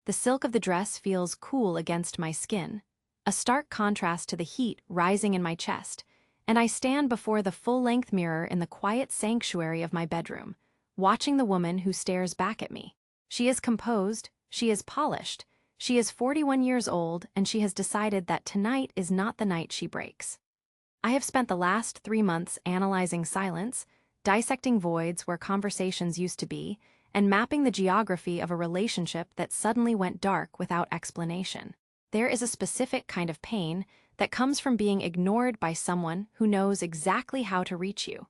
The silk of the dress feels cool against my skin, a stark contrast to the heat rising in my chest, and I stand before the full-length mirror in the quiet sanctuary of my bedroom, watching the woman who stares back at me. She is composed, she is polished, she is 41 years old, and she has decided that tonight is not the night she breaks. I have spent the last 3 months analyzing silence, dissecting voids where conversations used to be, and mapping the geography of a relationship that suddenly went dark without explanation. There is a specific kind of pain that comes from being ignored by someone who knows exactly how to reach you.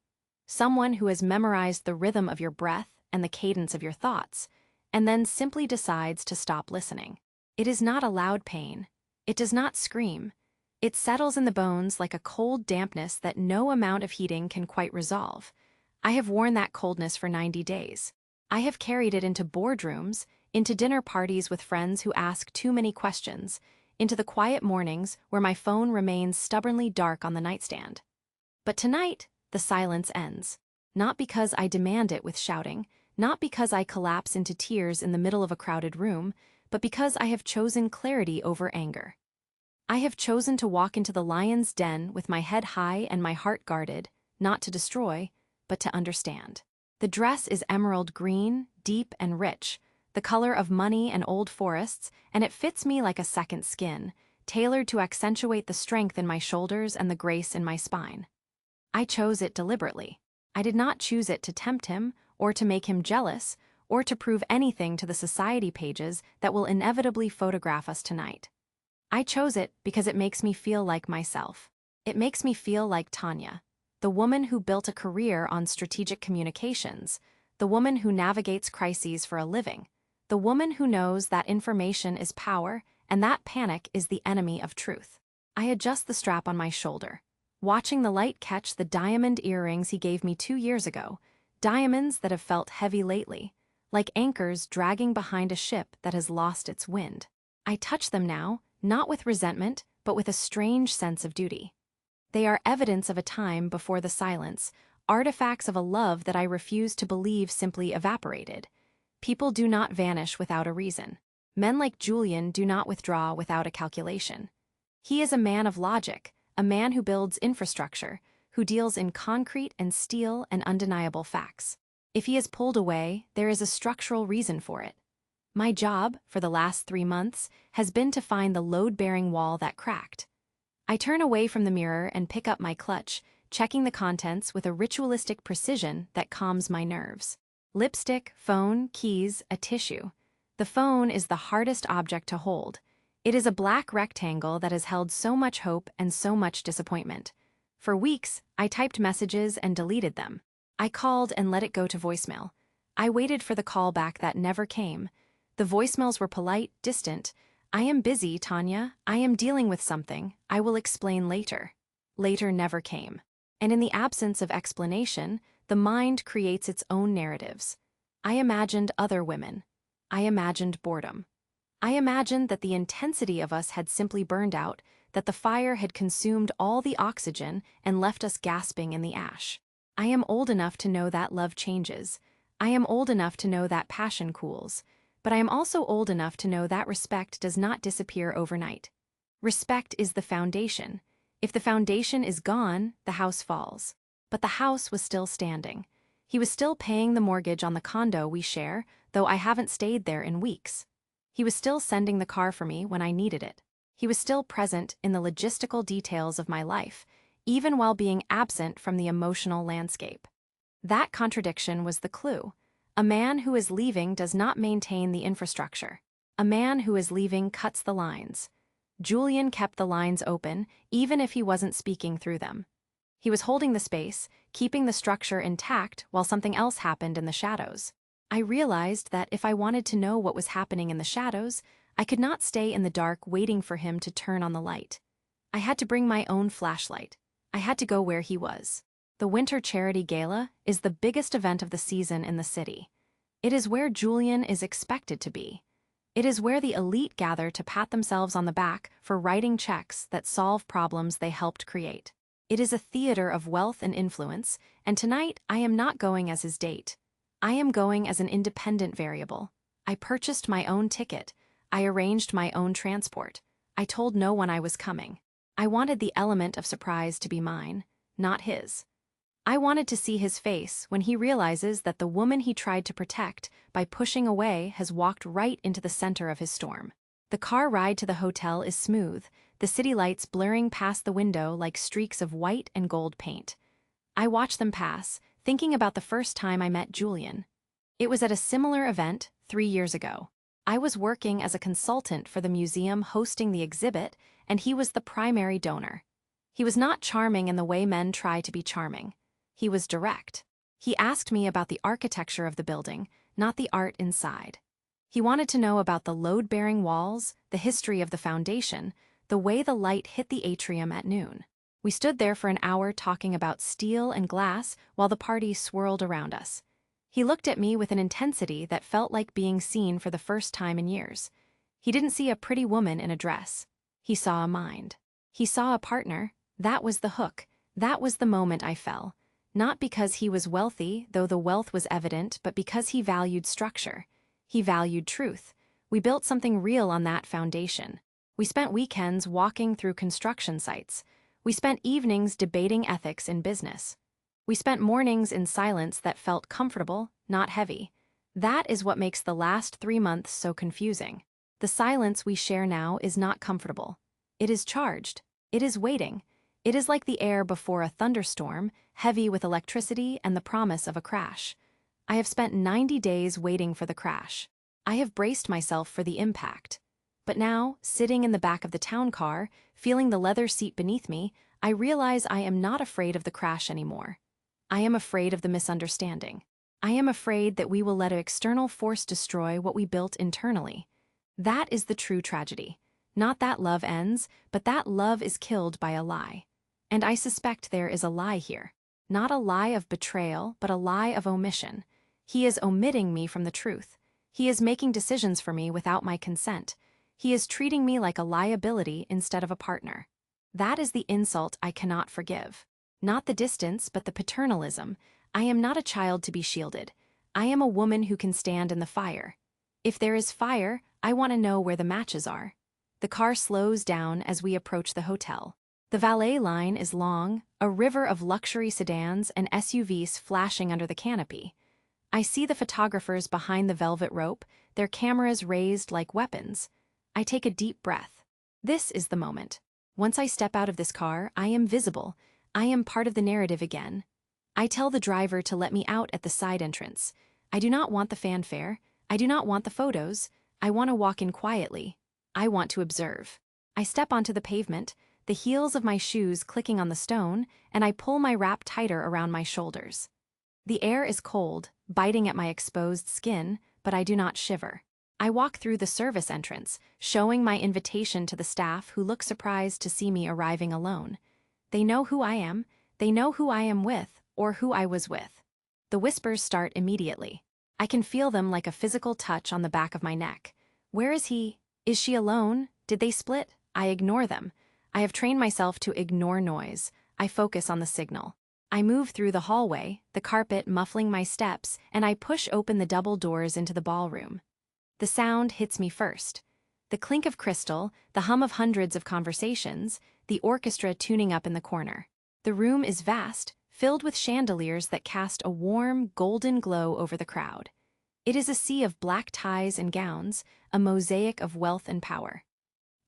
Someone who has memorized the rhythm of your breath and the cadence of your thoughts, and then simply decides to stop listening. It is not a loud pain. It does not scream. It settles in the bones like a cold dampness that no amount of heating can quite resolve. I have worn that coldness for 90 days. I have carried it into boardrooms, into dinner parties with friends who ask too many questions, into the quiet mornings where my phone remains stubbornly dark on the nightstand. But tonight, the silence ends. Not because I demand it with shouting, not because I collapse into tears in the middle of a crowded room, but because I have chosen clarity over anger. I have chosen to walk into the lion's den with my head high and my heart guarded, not to destroy, but to understand. The dress is emerald green, deep and rich, the color of money and old forests, and it fits me like a second skin, tailored to accentuate the strength in my shoulders and the grace in my spine. I chose it deliberately. I did not choose it to tempt him, or to make him jealous, or to prove anything to the society pages that will inevitably photograph us tonight. I chose it because it makes me feel like myself. It makes me feel like Tanya, the woman who built a career on strategic communications, the woman who navigates crises for a living, the woman who knows that information is power and that panic is the enemy of truth. I adjust the strap on my shoulder, watching the light catch the diamond earrings he gave me 2 years ago, diamonds that have felt heavy lately, like anchors dragging behind a ship that has lost its wind. I touch them now, not with resentment, but with a strange sense of duty. They are evidence of a time before the silence, artifacts of a love that I refuse to believe simply evaporated. People do not vanish without a reason. Men like Julian do not withdraw without a calculation. He is a man of logic, a man who builds infrastructure, who deals in concrete and steel and undeniable facts. If he is pulled away, there is a structural reason for it. My job, for the last 3 months, has been to find the load-bearing wall that cracked. I turn away from the mirror and pick up my clutch, checking the contents with a ritualistic precision that calms my nerves. Lipstick, phone, keys, a tissue. The phone is the hardest object to hold. It is a black rectangle that has held so much hope and so much disappointment. For weeks, I typed messages and deleted them. I called and let it go to voicemail. I waited for the call back that never came. The voicemails were polite, distant. "I am busy, Tanya. I am dealing with something. I will explain later." Later never came. And in the absence of explanation, the mind creates its own narratives. I imagined other women. I imagined boredom. I imagined that the intensity of us had simply burned out, that the fire had consumed all the oxygen and left us gasping in the ash. I am old enough to know that love changes. I am old enough to know that passion cools. But I am also old enough to know that respect does not disappear overnight. Respect is the foundation. If the foundation is gone, the house falls. But the house was still standing. He was still paying the mortgage on the condo we share, though I haven't stayed there in weeks. He was still sending the car for me when I needed it. He was still present in the logistical details of my life, even while being absent from the emotional landscape. That contradiction was the clue. A man who is leaving does not maintain the infrastructure. A man who is leaving cuts the lines. Julian kept the lines open, even if he wasn't speaking through them. He was holding the space, keeping the structure intact while something else happened in the shadows. I realized that if I wanted to know what was happening in the shadows, I could not stay in the dark waiting for him to turn on the light. I had to bring my own flashlight. I had to go where he was. The Winter Charity Gala is the biggest event of the season in the city. It is where Julian is expected to be. It is where the elite gather to pat themselves on the back for writing checks that solve problems they helped create. It is a theater of wealth and influence, and tonight I am not going as his date. I am going as an independent variable. I purchased my own ticket. I arranged my own transport. I told no one I was coming. I wanted the element of surprise to be mine, not his. I wanted to see his face when he realizes that the woman he tried to protect by pushing away has walked right into the center of his storm. The car ride to the hotel is smooth, the city lights blurring past the window like streaks of white and gold paint. I watch them pass, thinking about the first time I met Julian. It was at a similar event 3 years ago. I was working as a consultant for the museum hosting the exhibit, and he was the primary donor. He was not charming in the way men try to be charming. He was direct. He asked me about the architecture of the building, not the art inside. He wanted to know about the load-bearing walls, the history of the foundation, the way the light hit the atrium at noon. We stood there for an hour talking about steel and glass while the party swirled around us. He looked at me with an intensity that felt like being seen for the first time in years. He didn't see a pretty woman in a dress. He saw a mind. He saw a partner. That was the hook. That was the moment I fell. Not because he was wealthy, though the wealth was evident, but because he valued structure. He valued truth. We built something real on that foundation. We spent weekends walking through construction sites. We spent evenings debating ethics in business. We spent mornings in silence that felt comfortable, not heavy. That is what makes the last 3 months so confusing. The silence we share now is not comfortable. It is charged. It is waiting. It is like the air before a thunderstorm, heavy with electricity and the promise of a crash. I have spent 90 days waiting for the crash. I have braced myself for the impact. But now, sitting in the back of the town car, feeling the leather seat beneath me, I realize I am not afraid of the crash anymore. I am afraid of the misunderstanding. I am afraid that we will let an external force destroy what we built internally. That is the true tragedy. Not that love ends, but that love is killed by a lie. And I suspect there is a lie here. Not a lie of betrayal, but a lie of omission. He is omitting me from the truth. He is making decisions for me without my consent. He is treating me like a liability instead of a partner. That is the insult I cannot forgive. Not the distance, but the paternalism. I am not a child to be shielded. I am a woman who can stand in the fire. If there is fire, I want to know where the matches are. The car slows down as we approach the hotel. The valet line is long, a river of luxury sedans and SUVs flashing under the canopy. I see the photographers behind the velvet rope, their cameras raised like weapons. I take a deep breath. This is the moment. Once I step out of this car, I am visible. I am part of the narrative again. I tell the driver to let me out at the side entrance. I do not want the fanfare. I do not want the photos. I want to walk in quietly. I want to observe. I step onto the pavement, the heels of my shoes clicking on the stone, and I pull my wrap tighter around my shoulders. The air is cold, biting at my exposed skin, but I do not shiver. I walk through the service entrance, showing my invitation to the staff who look surprised to see me arriving alone. They know who I am. They know who I am with, or who I was with. The whispers start immediately. I can feel them like a physical touch on the back of my neck. Where is he? Is she alone? Did they split? I ignore them. I have trained myself to ignore noise. I focus on the signal. I move through the hallway, the carpet muffling my steps, and I push open the double doors into the ballroom. The sound hits me first. The clink of crystal, the hum of hundreds of conversations, the orchestra tuning up in the corner. The room is vast, filled with chandeliers that cast a warm, golden glow over the crowd. It is a sea of black ties and gowns, a mosaic of wealth and power.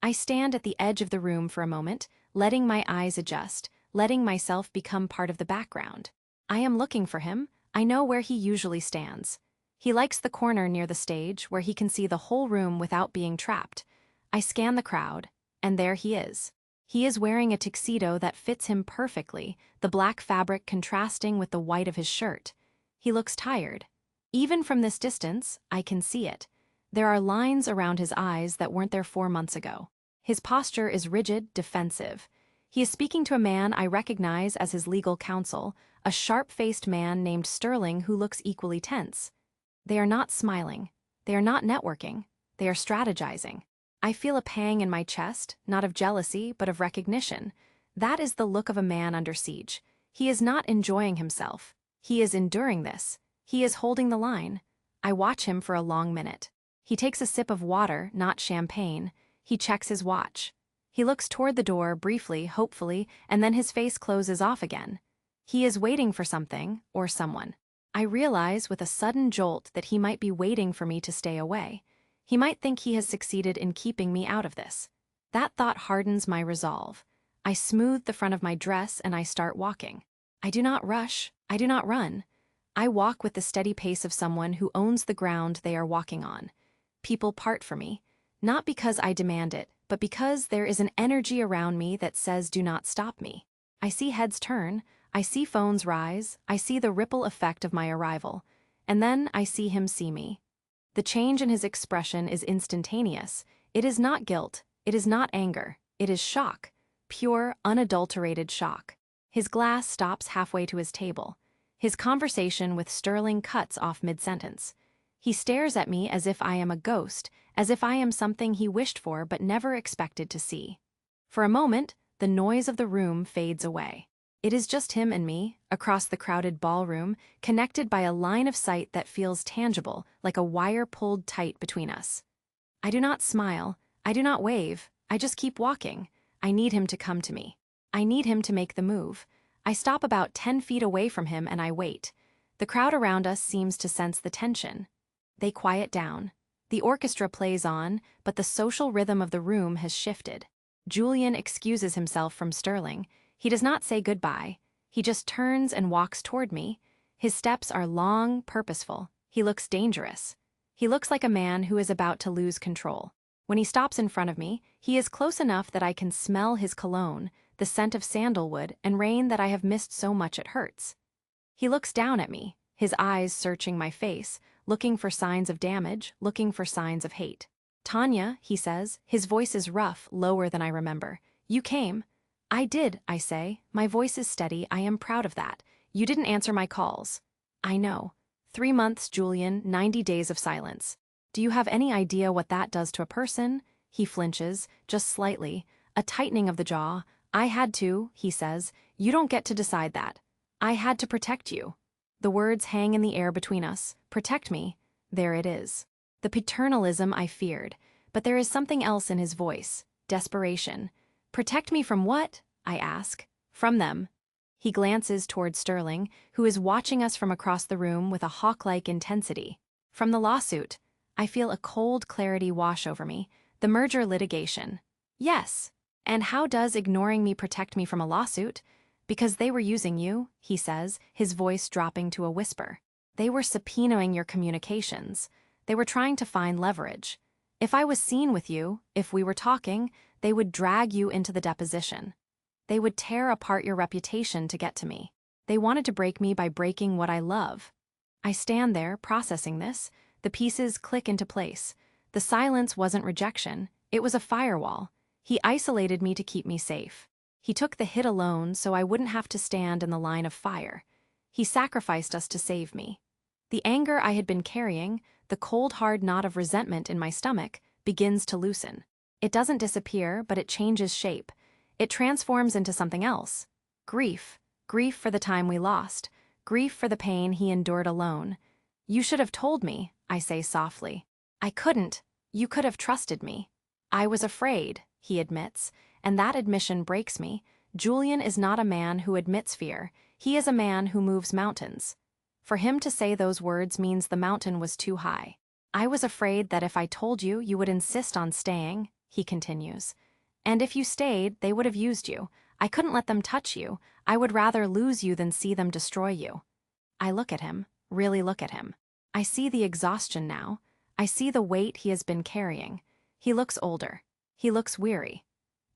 I stand at the edge of the room for a moment, letting my eyes adjust, letting myself become part of the background. I am looking for him. I know where he usually stands. He likes the corner near the stage where he can see the whole room without being trapped. I scan the crowd, and there he is. He is wearing a tuxedo that fits him perfectly, the black fabric contrasting with the white of his shirt. He looks tired. Even from this distance, I can see it. There are lines around his eyes that weren't there 4 months ago. His posture is rigid, defensive. He is speaking to a man I recognize as his legal counsel, a sharp-faced man named Sterling who looks equally tense. They are not smiling. They are not networking. They are strategizing. I feel a pang in my chest, not of jealousy, but of recognition. That is the look of a man under siege. He is not enjoying himself. He is enduring this. He is holding the line. I watch him for a long minute. He takes a sip of water, not champagne. He checks his watch. He looks toward the door briefly, hopefully, and then his face closes off again. He is waiting for something, or someone. I realize with a sudden jolt that he might be waiting for me to stay away. He might think he has succeeded in keeping me out of this. That thought hardens my resolve. I smooth the front of my dress and I start walking. I do not rush. I do not run. I walk with the steady pace of someone who owns the ground they are walking on. People part for me, not because I demand it, but because there is an energy around me that says do not stop me. I see heads turn, I see phones rise, I see the ripple effect of my arrival, and then I see him see me. The change in his expression is instantaneous. It is not guilt, it is not anger, it is shock, pure, unadulterated shock. His glass stops halfway to his table. His conversation with Sterling cuts off mid-sentence. He stares at me as if I am a ghost, as if I am something he wished for but never expected to see. For a moment, the noise of the room fades away. It is just him and me, across the crowded ballroom, connected by a line of sight that feels tangible, like a wire pulled tight between us. I do not smile, I do not wave, I just keep walking. I need him to come to me. I need him to make the move. I stop about 10 feet away from him and I wait. The crowd around us seems to sense the tension. They quiet down. The orchestra plays on, but the social rhythm of the room has shifted. Julian excuses himself from Sterling. He does not say goodbye. He just turns and walks toward me. His steps are long, purposeful. He looks dangerous. He looks like a man who is about to lose control. When he stops in front of me, he is close enough that I can smell his cologne, the scent of sandalwood and rain that I have missed so much it hurts. He looks down at me, his eyes searching my face, looking for signs of damage, looking for signs of hate. "Tanya," he says, his voice is rough, lower than I remember. "You came." "I did," I say. My voice is steady, I am proud of that. "You didn't answer my calls." "I know. 3 months, Julian, 90 days of silence. Do you have any idea what that does to a person?" He flinches, just slightly, a tightening of the jaw. "I had to," he says. "You don't get to decide that. I had to protect you." The words hang in the air between us. Protect me. There it is. The paternalism I feared. But there is something else in his voice. Desperation. "Protect me from what?" I ask. "From them." He glances toward Sterling, who is watching us from across the room with a hawk-like intensity. "From the lawsuit." I feel a cold clarity wash over me. The merger litigation. "Yes. And how does ignoring me protect me from a lawsuit?" "Because they were using you," he says, his voice dropping to a whisper. "They were subpoenaing your communications. They were trying to find leverage. If I was seen with you, if we were talking, they would drag you into the deposition. They would tear apart your reputation to get to me. They wanted to break me by breaking what I love." I stand there, processing this. The pieces click into place. The silence wasn't rejection. It was a firewall. He isolated me to keep me safe. He took the hit alone so I wouldn't have to stand in the line of fire. He sacrificed us to save me. The anger I had been carrying, the cold hard knot of resentment in my stomach, begins to loosen. It doesn't disappear, but it changes shape. It transforms into something else. Grief. Grief for the time we lost. Grief for the pain he endured alone. "You should have told me," I say softly. "I couldn't. You could have trusted me." "I was afraid," he admits, and that admission breaks me. Julian is not a man who admits fear. He is a man who moves mountains. For him to say those words means the mountain was too high. "I was afraid that if I told you, you would insist on staying," he continues. "And if you stayed, they would have used you. I couldn't let them touch you. I would rather lose you than see them destroy you." I look at him, really look at him. I see the exhaustion now. I see the weight he has been carrying. He looks older. He looks weary.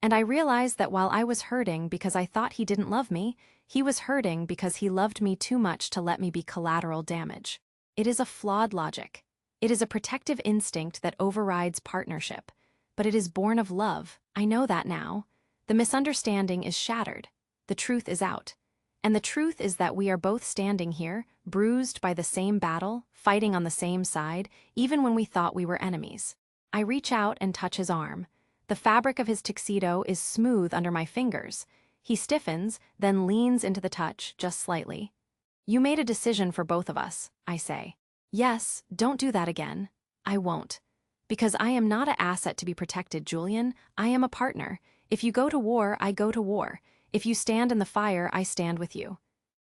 And I realize that while I was hurting because I thought he didn't love me, he was hurting because he loved me too much to let me be collateral damage. It is a flawed logic. It is a protective instinct that overrides partnership. But it is born of love. I know that now. The misunderstanding is shattered. The truth is out. And the truth is that we are both standing here, bruised by the same battle, fighting on the same side, even when we thought we were enemies. I reach out and touch his arm. The fabric of his tuxedo is smooth under my fingers. He stiffens, then leans into the touch, just slightly. "You made a decision for both of us," I say. "Yes, don't do that again." "I won't." Because I am not an asset to be protected, Julian. I am a partner. If you go to war, I go to war. If you stand in the fire, I stand with you.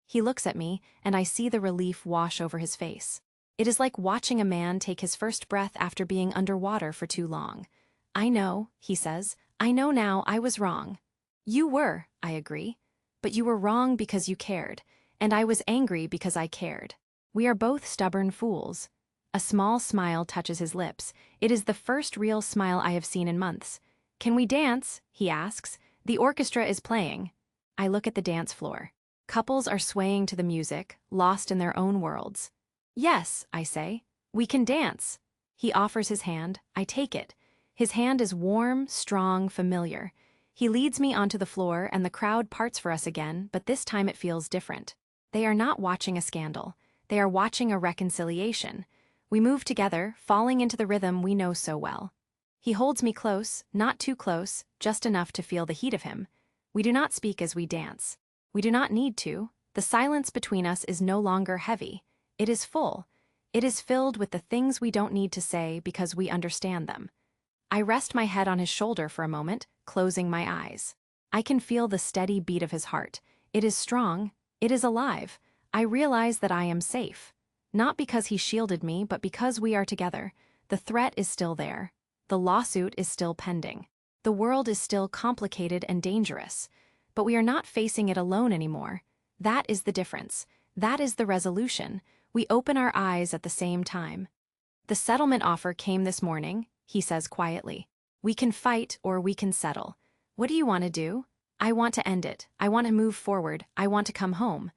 He looks at me, and I see the relief wash over his face. It is like watching a man take his first breath after being underwater for too long. I know, he says. I know now I was wrong. You were, I agree. But you were wrong because you cared, and I was angry because I cared. We are both stubborn fools. A small smile touches his lips. It is the first real smile I have seen in months. Can we dance? He asks. The orchestra is playing. I look at the dance floor. Couples are swaying to the music, lost in their own worlds. Yes, I say. We can dance. He offers his hand. I take it. His hand is warm, strong, familiar. He leads me onto the floor and the crowd parts for us again, but this time it feels different. They are not watching a scandal. They are watching a reconciliation. We move together, falling into the rhythm we know so well. He holds me close, not too close, just enough to feel the heat of him. We do not speak as we dance. We do not need to. The silence between us is no longer heavy. It is full. It is filled with the things we don't need to say because we understand them. I rest my head on his shoulder for a moment, closing my eyes. I can feel the steady beat of his heart. It is strong. It is alive. I realize that I am safe. Not because he shielded me, but because we are together. The threat is still there. The lawsuit is still pending. The world is still complicated and dangerous. But we are not facing it alone anymore. That is the difference. That is the resolution. We open our eyes at the same time. The settlement offer came this morning, he says quietly. We can fight or we can settle. What do you want to do? I want to end it. I want to move forward. I want to come home.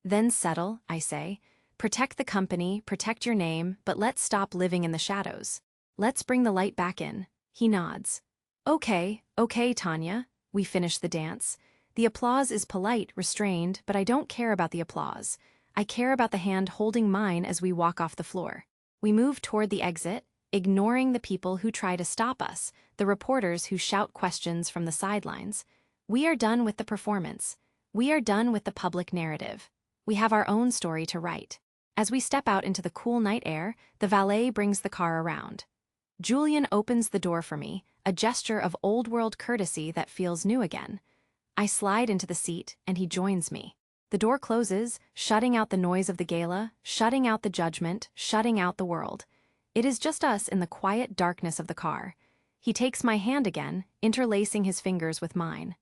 Then settle, I say. Protect the company, protect your name, but let's stop living in the shadows. Let's bring the light back in. He nods. Okay, Tanya. We finish the dance. The applause is polite, restrained, but I don't care about the applause. I care about the hand holding mine as we walk off the floor. We move toward the exit, ignoring the people who try to stop us, the reporters who shout questions from the sidelines. We are done with the performance. We are done with the public narrative. We have our own story to write. As we step out into the cool night air, the valet brings the car around. Julian opens the door for me, a gesture of old-world courtesy that feels new again. I slide into the seat, and he joins me. The door closes, shutting out the noise of the gala, shutting out the judgment, shutting out the world. It is just us in the quiet darkness of the car. He takes my hand again, interlacing his fingers with mine.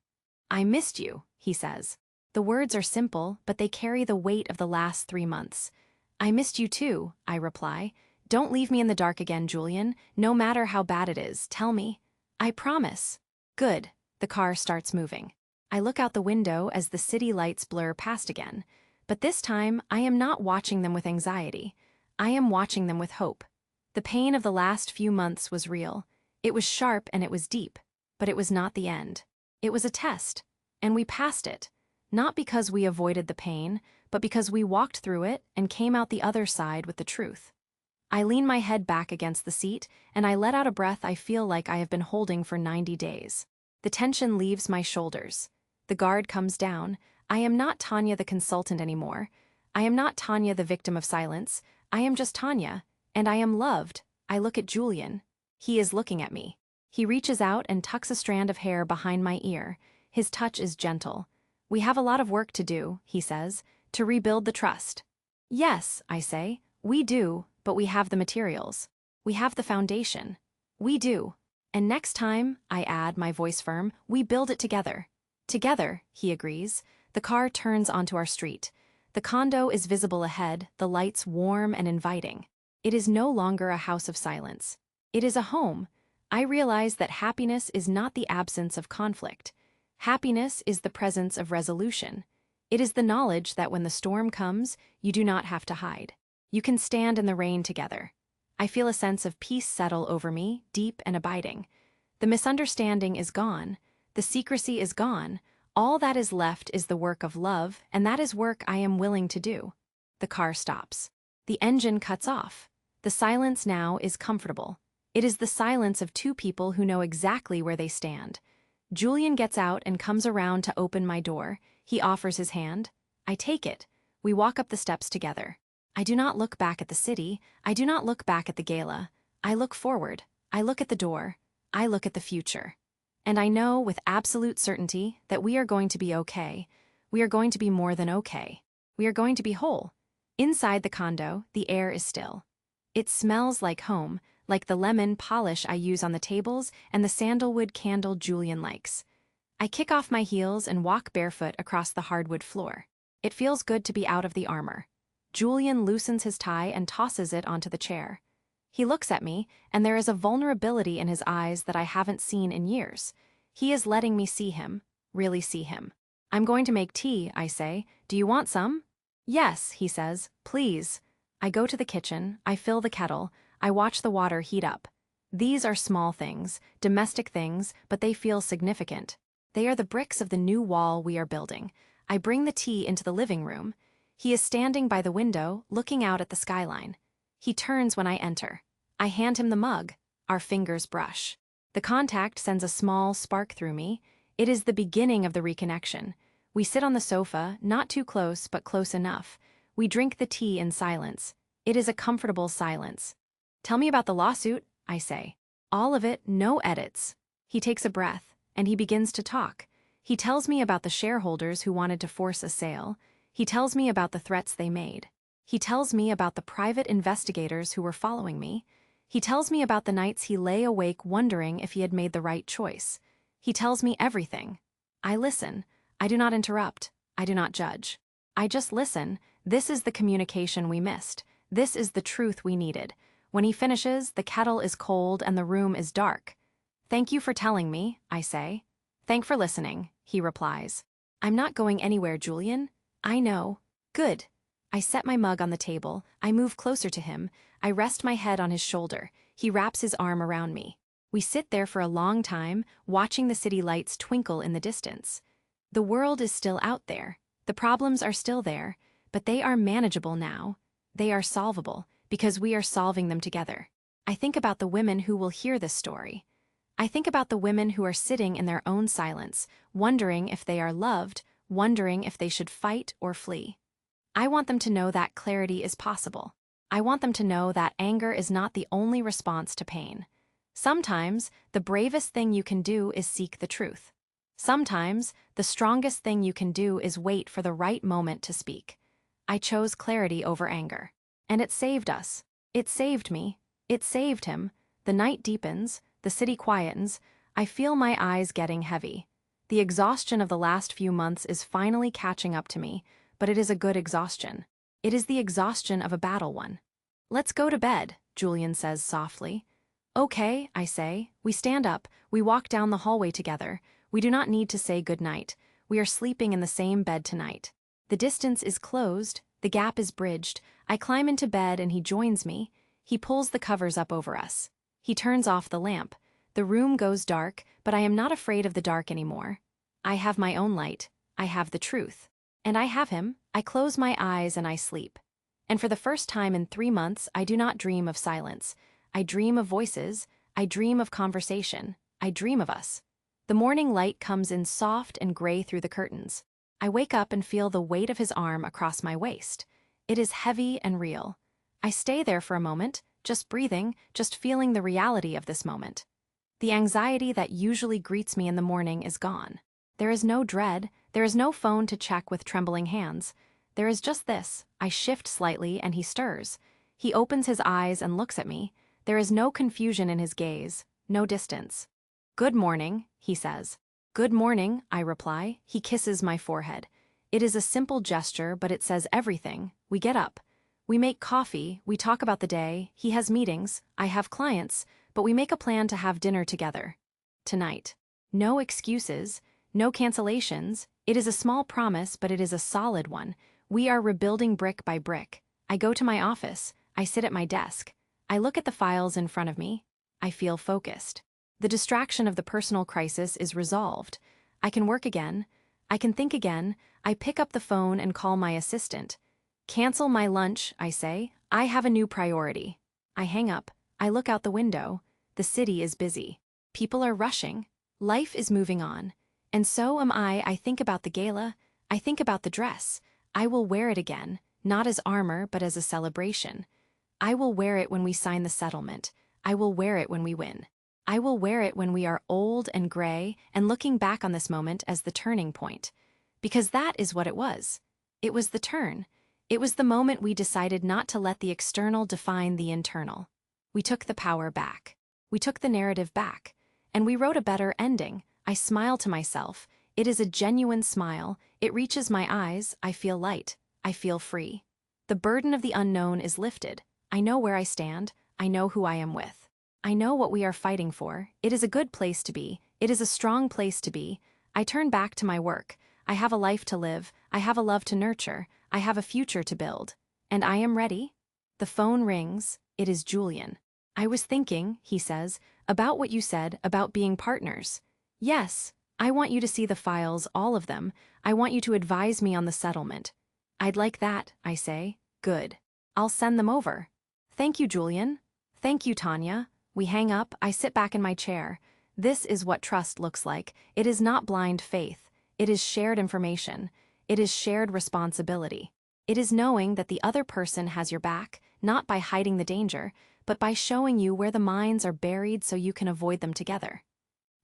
I missed you, he says. The words are simple, but they carry the weight of the last 3 months. I missed you too, I reply. Don't leave me in the dark again, Julian. No matter how bad it is, tell me. I promise. Good. The car starts moving. I look out the window as the city lights blur past again. But this time, I am not watching them with anxiety. I am watching them with hope. The pain of the last few months was real. It was sharp and it was deep. But it was not the end. It was a test. And we passed it. Not because we avoided the pain, but because we walked through it and came out the other side with the truth. I lean my head back against the seat, and I let out a breath I feel like I have been holding for 90 days. The tension leaves my shoulders. The guard comes down. I am not Tanya the consultant anymore. I am not Tanya the victim of silence. I am just Tanya, and I am loved. I look at Julian. He is looking at me. He reaches out and tucks a strand of hair behind my ear. His touch is gentle. We have a lot of work to do, he says, to rebuild the trust. Yes, I say, we do, but we have the materials. We have the foundation. We do. And next time, I add, my voice firm, we build it together. Together, he agrees. The car turns onto our street. The condo is visible ahead, the lights warm and inviting. It is no longer a house of silence. It is a home. I realize that happiness is not the absence of conflict. Happiness is the presence of resolution. It is the knowledge that when the storm comes, you do not have to hide. You can stand in the rain together. I feel a sense of peace settle over me, deep and abiding. The misunderstanding is gone. The secrecy is gone. All that is left is the work of love, and that is work I am willing to do. The car stops. The engine cuts off. The silence now is comfortable. It is the silence of two people who know exactly where they stand. Julian gets out and comes around to open my door. He offers his hand. I take it. We walk up the steps together. I do not look back at the city. I do not look back at the gala. I look forward. I look at the door. I look at the future. And I know with absolute certainty that we are going to be okay. We are going to be more than okay. We are going to be whole. Inside the condo, the air is still. It smells like home, like the lemon polish I use on the tables and the sandalwood candle Julian likes. I kick off my heels and walk barefoot across the hardwood floor. It feels good to be out of the armor. Julian loosens his tie and tosses it onto the chair. He looks at me, and there is a vulnerability in his eyes that I haven't seen in years. He is letting me see him, really see him. I'm going to make tea, I say. Do you want some? Yes, he says, please. I go to the kitchen, I fill the kettle, I watch the water heat up. These are small things, domestic things, but they feel significant. They are the bricks of the new wall we are building. I bring the tea into the living room. He is standing by the window, looking out at the skyline. He turns when I enter. I hand him the mug. Our fingers brush. The contact sends a small spark through me. It is the beginning of the reconnection. We sit on the sofa, not too close, but close enough. We drink the tea in silence. It is a comfortable silence. Tell me about the lawsuit, I say. All of it, no edits. He takes a breath, and he begins to talk. He tells me about the shareholders who wanted to force a sale. He tells me about the threats they made. He tells me about the private investigators who were following me. He tells me about the nights he lay awake wondering if he had made the right choice. He tells me everything. I listen. I do not interrupt. I do not judge. I just listen. This is the communication we missed. This is the truth we needed. When he finishes, the kettle is cold and the room is dark. Thank you for telling me, I say. Thanks for listening, he replies. I'm not going anywhere, Julian. I know. Good. I set my mug on the table. I move closer to him. I rest my head on his shoulder. He wraps his arm around me. We sit there for a long time, watching the city lights twinkle in the distance. The world is still out there. The problems are still there, but they are manageable now. They are solvable, because we are solving them together. I think about the women who will hear this story. I think about the women who are sitting in their own silence, wondering if they are loved, wondering if they should fight or flee. I want them to know that clarity is possible. I want them to know that anger is not the only response to pain. Sometimes, the bravest thing you can do is seek the truth. Sometimes, the strongest thing you can do is wait for the right moment to speak. I chose clarity over anger. And it saved us. It saved me. It saved him. The night deepens, the city quietens. I feel my eyes getting heavy. The exhaustion of the last few months is finally catching up to me, but it is a good exhaustion. It is the exhaustion of a battle one. Let's go to bed, Julian says softly. Okay, I say. We stand up. We walk down the hallway together. We do not need to say goodnight. We are sleeping in the same bed tonight. The distance is closed. The gap is bridged. I climb into bed and he joins me. He pulls the covers up over us. He turns off the lamp. The room goes dark, but I am not afraid of the dark anymore. I have my own light. I have the truth. And I have him. I close my eyes and I sleep. And for the first time in 3 months, I do not dream of silence. I dream of voices. I dream of conversation. I dream of us. The morning light comes in soft and gray through the curtains. I wake up and feel the weight of his arm across my waist. It is heavy and real. I stay there for a moment, just breathing, just feeling the reality of this moment. The anxiety that usually greets me in the morning is gone. There is no dread. There is no phone to check with trembling hands. There is just this. I shift slightly and he stirs. He opens his eyes and looks at me. There is no confusion in his gaze, no distance. Good morning, he says. Good morning, I reply. He kisses my forehead. It is a simple gesture, but it says everything. We get up. We make coffee, we talk about the day, he has meetings, I have clients, but we make a plan to have dinner together. Tonight. No excuses, no cancellations. It is a small promise, but it is a solid one. We are rebuilding brick by brick. I go to my office. I sit at my desk. I look at the files in front of me. I feel focused. The distraction of the personal crisis is resolved. I can work again. I can think again. I pick up the phone and call my assistant. Cancel my lunch, I say. I have a new priority. I hang up. I look out the window. The city is busy. People are rushing. Life is moving on. And so am I. I think about the gala. I think about the dress. I will wear it again, not as armor, but as a celebration. I will wear it when we sign the settlement. I will wear it when we win. I will wear it when we are old and gray and looking back on this moment as the turning point. Because that is what it was. It was the turn. It was the moment we decided not to let the external define the internal. We took the power back. We took the narrative back. And we wrote a better ending. I smile to myself. It is a genuine smile. It reaches my eyes. I feel light. I feel free. The burden of the unknown is lifted. I know where I stand. I know who I am with. I know what we are fighting for. It is a good place to be. It is a strong place to be. I turn back to my work. I have a life to live. I have a love to nurture. I have a future to build. And I am ready. The phone rings. It is Julian. I was thinking, he says, about what you said about being partners. Yes, I want you to see the files, all of them. I want you to advise me on the settlement. I'd like that, I say. Good. I'll send them over. Thank you, Julian. Thank you, Tanya. We hang up. I sit back in my chair. This is what trust looks like. It is not blind faith. It is shared information. It is shared responsibility. It is knowing that the other person has your back, not by hiding the danger, but by showing you where the mines are buried so you can avoid them together.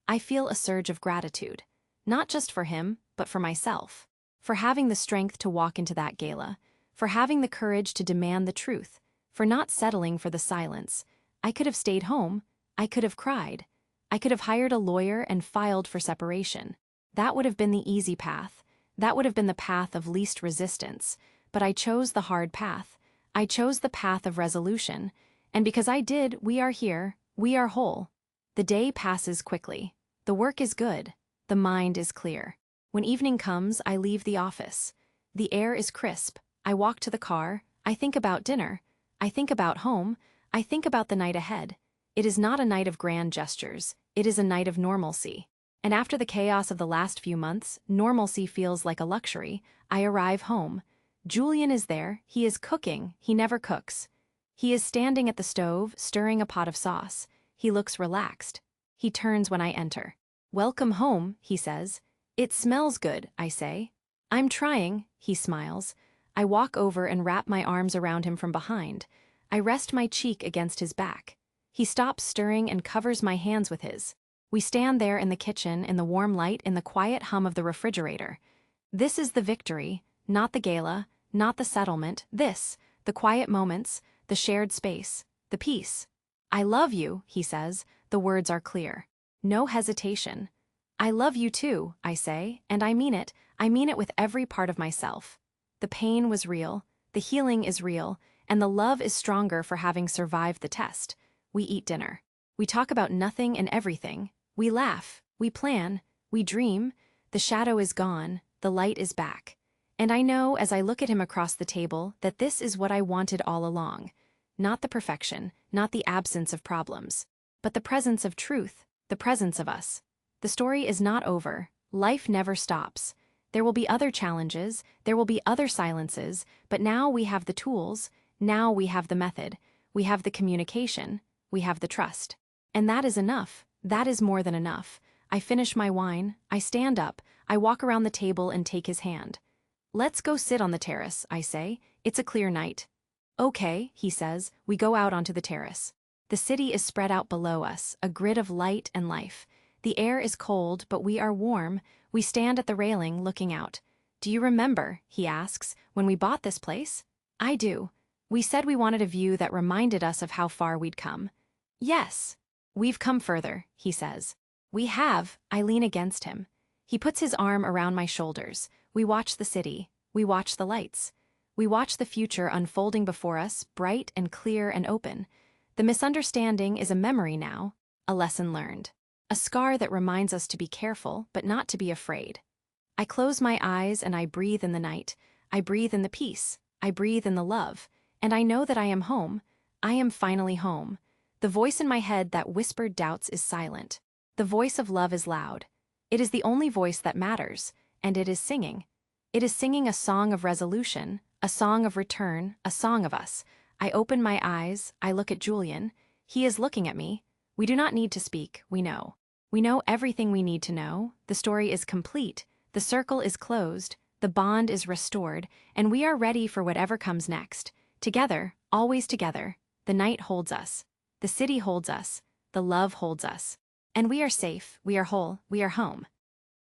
I feel a surge of gratitude, not just for him, but for myself, for having the strength to walk into that gala, for having the courage to demand the truth, for not settling for the silence. I could have stayed home. I could have cried. I could have hired a lawyer and filed for separation. That would have been the easy path. That would have been the path of least resistance. But I chose the hard path. I chose the path of resolution. And because I did, we are here. We are whole. The day passes quickly. The work is good. The mind is clear. When evening comes, I leave the office. The air is crisp. I walk to the car. I think about dinner. I think about home. I think about the night ahead. It is not a night of grand gestures. It is a night of normalcy. And after the chaos of the last few months, normalcy feels like a luxury. I arrive home. Julian is there. He is cooking. He never cooks. He is standing at the stove, stirring a pot of sauce. He looks relaxed. He turns when I enter. Welcome home, he says. It smells good, I say. I'm trying, he smiles. I walk over and wrap my arms around him from behind. I rest my cheek against his back. He stops stirring and covers my hands with his. We stand there in the kitchen, in the warm light, in the quiet hum of the refrigerator. This is the victory, not the gala, not the settlement. This, the quiet moments, the shared space, the peace. I love you, he says. The words are clear. No hesitation. I love you too, I say, and I mean it. I mean it with every part of myself. The pain was real, the healing is real, and the love is stronger for having survived the test. We eat dinner. We talk about nothing and everything. We laugh. We plan. We dream. The shadow is gone. The light is back. And I know as I look at him across the table that this is what I wanted all along. Not the perfection, not the absence of problems, but the presence of truth, the presence of us. The story is not over. Life never stops. There will be other challenges, there will be other silences, but now we have the tools, now we have the method, we have the communication, we have the trust. And that is enough. That is more than enough. I finish my wine, I stand up, I walk around the table and take his hand. Let's go sit on the terrace, I say. It's a clear night. Okay, he says. We go out onto the terrace. The city is spread out below us, a grid of light and life. The air is cold, but we are warm. We stand at the railing, looking out. Do you remember, he asks, when we bought this place? I do. We said we wanted a view that reminded us of how far we'd come. Yes. We've come further, he says. We have. I lean against him. He puts his arm around my shoulders. We watch the city. We watch the lights. We watch the future unfolding before us, bright and clear and open. The misunderstanding is a memory now, a lesson learned. A scar that reminds us to be careful, but not to be afraid. I close my eyes and I breathe in the night. I breathe in the peace. I breathe in the love. And I know that I am home. I am finally home. The voice in my head that whispered doubts is silent. The voice of love is loud. It is the only voice that matters, and it is singing. It is singing a song of resolution, a song of return, a song of us. I open my eyes, I look at Julian. He is looking at me. We do not need to speak, we know. We know everything we need to know. The story is complete. The circle is closed. The bond is restored, and we are ready for whatever comes next. Together, always together. The night holds us. The city holds us, the love holds us. And we are safe, we are whole, we are home.